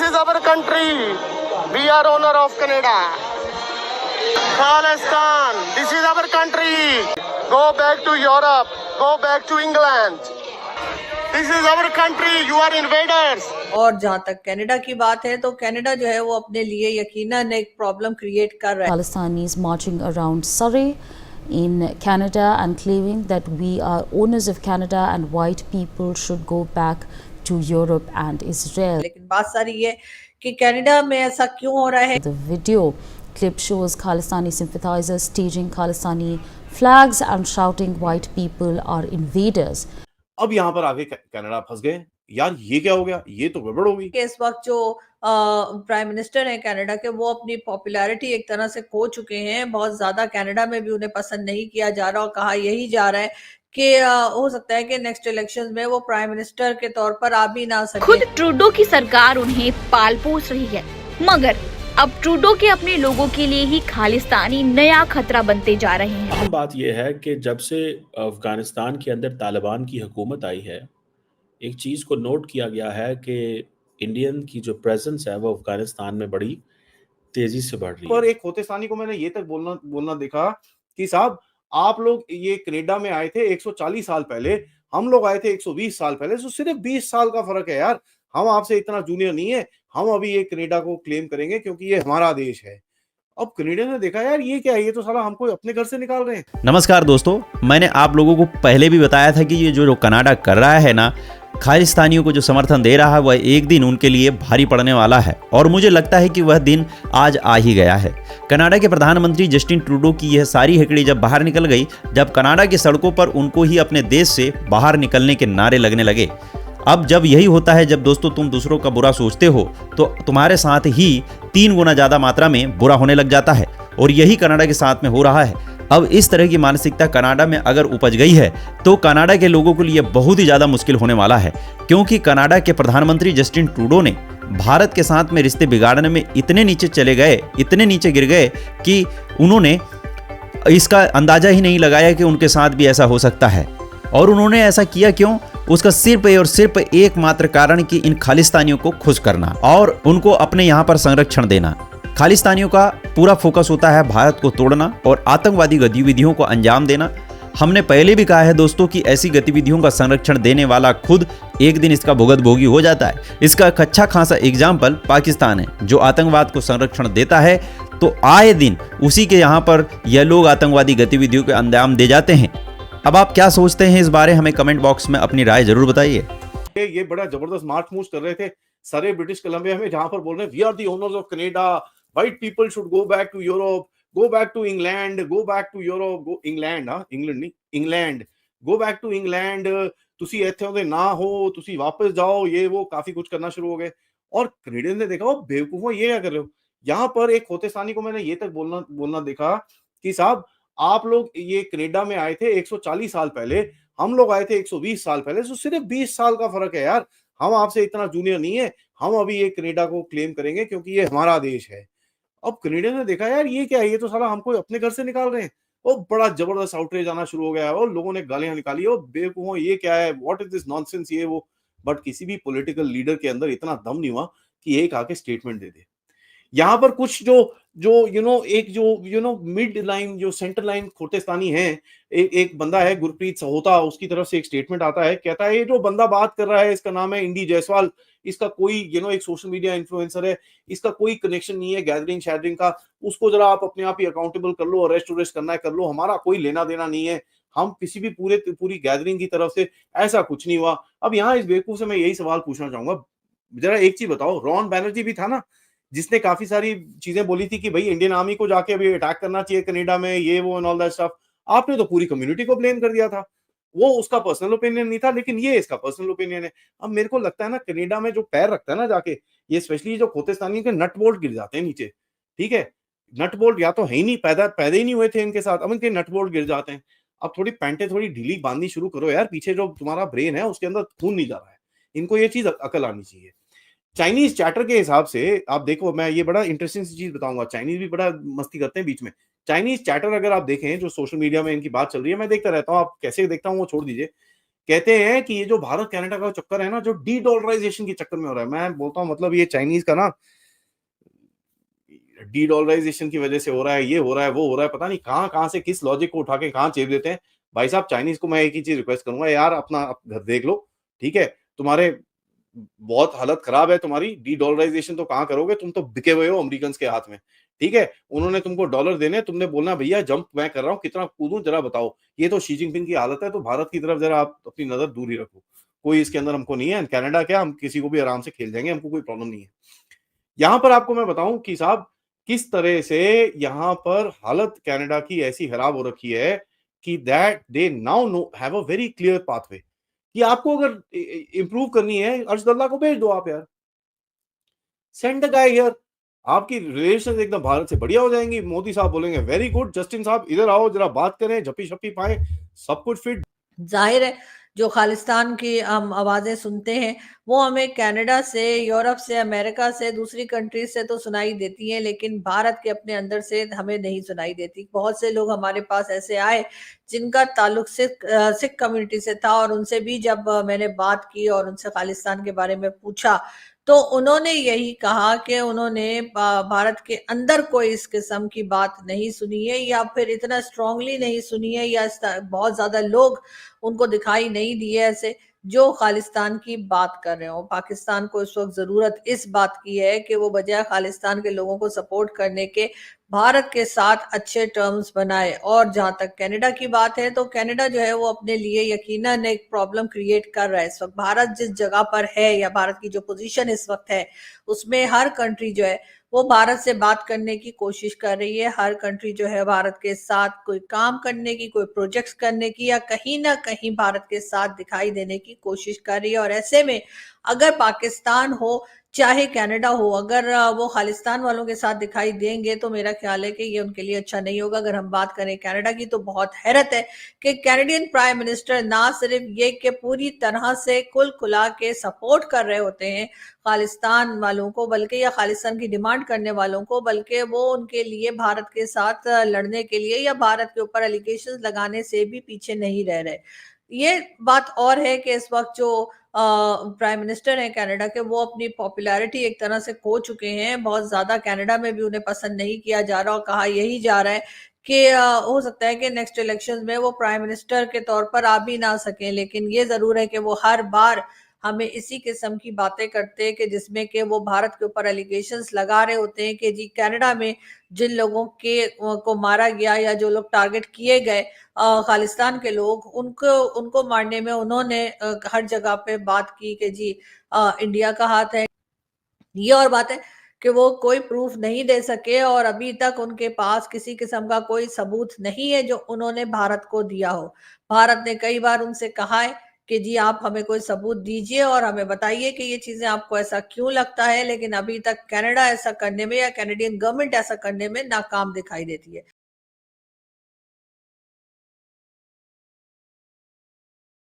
is our country. We are owner of Canada. Khalistan, this is our country. Go back to Europe. Go back to England. This is our country. You are invaders. और जहां तक Canada की बात है तो Canada जो है वो अपने लिए यकीनन एक प्रॉब्लम क्रिएट कर रहा है। Khalistanis marching around Surrey in Canada and claiming that we are owners of Canada and white people should go back to Europe and Israel. लेकिन बात सारी ये कि कनाडा में ऐसा क्यों हो रहा है। The video clip shows Khalistani sympathizers staging Khalistani flags and shouting white people are invaders. अब यहाँ पर आगे कनाडा फंस गए यार, ये क्या हो गया, ये तो गड़बड़ हो गई। कि इस वक्त जो प्राइम मिनिस्टर हैं कनाडा के, वो अपनी पॉपुलैरिटी एक तरह से खो चुके हैं। बहुत ज्यादा कनाडा में भी उन्हें पसंद नहीं किया जा रहा और कहा यही जा रहा है कि हो सकता है कि नेक्स्ट इलेक्शंस में वो प्राइम मिनिस्टर के तौर पर आ भी ना सके। खुद ट्रूडो की सरकार उन्हें पाल पोस रही है, मगर अब ट्रूडो के अपने लोगों के लिए ही खालिस्तानी नया खतरा बनते जा रहे हैं। अहम बात यह है कि जब से अफगानिस्तान के अंदर तालिबान की हुकूमत आई है, एक चीज़ को नोट किया गया है कि इंडियन की जो प्रेजेंस है वो अफगानिस्तान में बड़ी तेजी से बढ़ रही है। पर एक खोतेस्तानी को मैंने ये तक बोलना देखा कि साहब आप लोग ये कनाडा में आए थे 140 साल पहले, हम लोग आए थे 120 साल पहले, तो सिर्फ 20 साल का फर्क है यार। हम आपसे इतना जूनियर नहीं है, हम अभी ये कनाडा को क्लेम करेंगे क्योंकि ये हमारा देश है। अब कनाडा ने देखा यार ये क्या है, ये तो साला हमको अपने घर से निकाल रहे हैं। नमस्कार दोस्तों, मैंने आप लोगों को पहले भी बताया था कि ये जो कनाडा कर रहा है ना, खालिस्तानियों को जो समर्थन दे रहा है वह एक दिन उनके लिए भारी पड़ने वाला है और मुझे लगता है कि वह दिन आज आ ही गया है। कनाडा के प्रधानमंत्री जस्टिन ट्रूडो की यह सारी हेकड़ी जब बाहर निकल गई, जब कनाडा की सड़कों पर उनको ही अपने देश से बाहर निकलने के नारे लगने लगे। अब जब यही होता है, जब दोस्तों तुम दूसरों का बुरा सोचते हो तो तुम्हारे साथ ही 3 गुना ज़्यादा मात्रा में बुरा होने लग जाता है और यही कनाडा के साथ में हो रहा है। अब इस तरह की मानसिकता कनाडा में अगर उपज गई है तो कनाडा के लोगों के लिए बहुत ही ज़्यादा मुश्किल होने वाला है, क्योंकि कनाडा के प्रधानमंत्री जस्टिन ट्रूडो ने भारत के साथ में रिश्ते बिगाड़ने में इतने नीचे चले गए, इतने नीचे गिर गए कि उन्होंने इसका अंदाज़ा ही नहीं लगाया कि उनके साथ भी ऐसा हो सकता है। और उन्होंने ऐसा किया क्यों? उसका सिर्फ और सिर्फ एकमात्र कारण कि इन खालिस्तानियों को खुश करना और उनको अपने यहाँ पर संरक्षण देना। खालिस्तानियों का पूरा फोकस होता है भारत को तोड़ना और आतंकवादी गतिविधियों को अंजाम देना। हमने पहले भी कहा है दोस्तों कि ऐसी गतिविधियों का संरक्षण देने वाला खुद एक दिन इसका भुगतभोगी हो जाता है। इसका एक अच्छा खासा एग्जाम्पल पाकिस्तान है, जो आतंकवाद को संरक्षण देता है तो आए दिन उसी के यहाँ पर यह लोग आतंकवादी गतिविधियों के अंजाम दे जाते हैं। अब आप क्या सोचते हैं इस बारे, हमें कमेंट बॉक्स में अपनी राय जरूर बताइए। ये बड़ा जबरदस्त मार्च मूच कर रहे थे सारे ब्रिटिश कोलंबिया में, जहां पर बोल रहे हैं we are the owners of Canada, white people should go back to Europe, go back to England, go back to Europe, go England, England नहीं, England, go back to England, तुसी इत्थे होंदे ना हो, तुसी वापस जाओ, ये वो काफी कुछ करना शुरू हो गए। और कनाडियन ने देखा वो बेवकूफों, ये क्या कर रहे हो। यहाँ पर एक खोतेस्तानी को मैंने ये तक बोलना देखा कि साहब आप लोग ये कनाडा में आए थे 140 साल पहले, हम लोग आए थे 120 साल पहले, तो सिर्फ 20 साल का फर्क है यार। हम आपसे इतना जूनियर नहीं है, हम अभी ये कनाडा को क्लेम करेंगे क्योंकि ये हमारा देश है। अब कनाडा ने देखा यार ये क्या है, ये तो साला हमको अपने घर से निकाल रहे हैं। वो बड़ा जबरदस्त आउटरीच आना शुरू हो गया है और लोगों ने गालियां निकाली, ओ बेवकूफों ये क्या है, व्हाट इज दिस नॉनसेंस, ये वो। बट किसी भी पॉलिटिकल लीडर के अंदर इतना दम नहीं हुआ कि एक आके स्टेटमेंट दे दे। यहाँ पर कुछ जो मिड लाइन, जो सेंटर लाइन खोतेस्तानी है, एक बंदा है गुरप्रीत सहोता, उसकी तरफ से एक स्टेटमेंट आता है, कहता है ये जो बंदा बात कर रहा है इसका नाम है इंडी जायसवाल, इसका कोई एक सोशल मीडिया इन्फ्लुएंसर है, इसका कोई कनेक्शन नहीं है गैदरिंग शैदरिंग का, उसको जरा आप अपने आप ही अकाउंटेबल कर लो, अरेस्ट करना है कर लो, हमारा कोई लेना देना नहीं है, हम किसी भी पूरी गैदरिंग की तरफ से ऐसा कुछ नहीं हुआ। अब यहाँ इस बेवकूफ से मैं यही सवाल पूछना चाहूंगा, जरा एक चीज बताओ, रॉन बैनर्जी भी था ना जिसने काफी सारी चीजें बोली थी कि भाई इंडियन आर्मी को जाके अभी अटैक करना चाहिए कनाडा में, ये वो एंड ऑल दैट स्टफ। आपने तो पूरी कम्युनिटी को ब्लेम कर दिया था, वो उसका पर्सनल ओपिनियन नहीं था, लेकिन ये इसका पर्सनल ओपिनियन है। अब मेरे को लगता है ना कनाडा में जो पैर रखता है ना जाके, ये स्पेशली जो खोतेस्तानी के नट बोल्ट गिर जाते हैं नीचे, ठीक है, नट बोल्ट या तो है ही नहीं, पैदा ही नहीं हुए थे इनके साथ, अब इनके नट बोल्ट गिर जाते हैं। अब थोड़ी पैंटें थोड़ी ढीली बांधनी शुरू करो यार, पीछे जो तुम्हारा ब्रेन है उसके अंदर खून नहीं जा रहा है, इनको ये चीज अकल आनी चाहिए। चाइनीज चैटर के हिसाब से आप देखो, मैं ये बड़ा इंटरेस्टिंग सी चीज बताऊंगा, चाइनीज भी बड़ा मस्ती करते हैं बीच में। चाइनीज चैटर अगर आप देखें, जो सोशल मीडिया में इनकी बात चल रही है, मैं देखता रहता हूँ, आप कैसे देखता हूँ वो छोड़ दीजिए। कहते हैं कि ये जो भारत कनाडा का चक्कर है ना, जो डी डॉलराइजेशन के चक्कर में हो रहा है, मैं बोलता हूँ मतलब ये चाइनीज का ना डी डॉलराइजेशन की वजह से हो रहा है, ये हो रहा है, वो हो रहा है, पता नहीं कहाँ कहाँ से किस लॉजिक को उठा के कहाँ चेप देते हैं। भाई साहब, चाइनीज को मैं एक ही चीज रिक्वेस्ट करूंगा, यार अपना घर देख लो, ठीक है? तुम्हारे बहुत हालत खराब है तुम्हारी, डी डॉलराइजेशन तो कहाँ करोगे, तुम तो बिके हुए हो अमेरिकन के हाथ में, ठीक है? उन्होंने तुमको डॉलर देने, तुमने बोलना भैया जंप मैं कर रहा हूँ, कितना कूदूं जरा बताओ। ये तो शी जिनपिंग की हालत है। तो भारत की तरफ जरा आप अपनी नजर दूर ही रखो, कोई इसके अंदर हमको नहीं है। कनाडा क्या, हम किसी को भी आराम से खेल जाएंगे, हमको कोई प्रॉब्लम नहीं है। यहां पर आपको मैं बताऊं कि साहब किस तरह से यहां पर हालत कनाडा की ऐसी खराब हो रखी है कि that they now no have a very clear pathway कि आपको अगर इंप्रूव करनी है, अर्शदुल्ला को भेज दो आप यार, सेंड द गाय हियर, आपकी रिलेशन एकदम भारत से बढ़िया हो जाएंगी। मोदी साहब बोलेंगे वेरी गुड, जस्टिन साहब इधर आओ जरा बात करें, झप्पी शप्पी पाए, सब कुछ फिट। जाहिर है जो खालिस्तान की हम आवाजें सुनते हैं वो हमें कनाडा से, यूरोप से, अमेरिका से, दूसरी कंट्रीज से तो सुनाई देती हैं, लेकिन भारत के अपने अंदर से हमें नहीं सुनाई देती। बहुत से लोग हमारे पास ऐसे आए जिनका ताल्लुक सिख कम्युनिटी से था, और उनसे भी जब मैंने बात की और उनसे खालिस्तान के बारे में पूछा तो उन्होंने यही कहा कि उन्होंने भारत के अंदर कोई इस किस्म की बात नहीं सुनी है, या फिर इतना स्ट्रांगली नहीं सुनी है, या बहुत ज्यादा लोग उनको दिखाई नहीं दिए ऐसे जो खालिस्तान की बात कर रहे हो। पाकिस्तान को इस वक्त जरूरत इस बात की है कि वो बजाय खालिस्तान के लोगों को सपोर्ट करने के भारत के साथ अच्छे टर्म्स बनाए। और जहां तक कनाडा की बात है, तो कनाडा जो है वो अपने लिए यकीनन एक प्रॉब्लम क्रिएट कर रहा है इस वक्त। भारत जिस जगह पर है, या भारत की जो पोजीशन इस वक्त है, उसमें हर कंट्री जो है वो भारत से बात करने की कोशिश कर रही है। हर कंट्री जो है भारत के साथ कोई काम करने की, कोई प्रोजेक्ट्स करने की, या कहीं ना कहीं भारत के साथ दिखाई देने की कोशिश कर रही है। और ऐसे में अगर पाकिस्तान हो चाहे कनाडा हो, अगर वो खालिस्तान वालों के साथ दिखाई देंगे तो मेरा ख्याल है कि ये उनके लिए अच्छा नहीं होगा। अगर हम बात करें कनाडा की, तो बहुत हैरत है कि कैनेडियन प्राइम मिनिस्टर ना सिर्फ ये कि पूरी तरह से कुल खुला के सपोर्ट कर रहे होते हैं खालिस्तान वालों को, बल्कि या खालिस्तान की डिमांड करने वालों को, बल्कि वो उनके लिए भारत के साथ लड़ने के लिए या भारत के ऊपर एलिगेशंस लगाने से भी पीछे नहीं रह रहे। ये बात और है कि इस वक्त जो प्राइम मिनिस्टर हैं कनाडा के, वो अपनी पॉपुलैरिटी एक तरह से खो चुके हैं। बहुत ज्यादा कनाडा में भी उन्हें पसंद नहीं किया जा रहा, और कहा यही जा रहा है कि हो सकता है कि नेक्स्ट इलेक्शंस में वो प्राइम मिनिस्टर के तौर पर आ भी ना सके। लेकिन ये जरूर है कि वो हर बार हमें इसी किस्म की बातें करते हैं कि जिसमें कि वो भारत के ऊपर एलिगेशंस लगा रहे होते हैं कि जी कनाडा में जिन लोगों के को मारा गया, या जो लोग टारगेट किए गए खालिस्तान के लोग, उनको उनको मारने में उन्होंने हर जगह पे बात की कि जी इंडिया का हाथ है। ये और बात है कि वो कोई प्रूफ नहीं दे सके, और अभी तक उनके पास किसी किस्म का कोई सबूत नहीं है जो उन्होंने भारत को दिया हो। भारत ने कई बार उनसे कहा है कि जी आप हमें कोई सबूत दीजिए और हमें बताइए कि ये चीजें आपको ऐसा क्यों लगता है, लेकिन अभी तक कनाडा ऐसा करने में या कैनेडियन गवर्नमेंट ऐसा करने में नाकाम दिखाई देती है।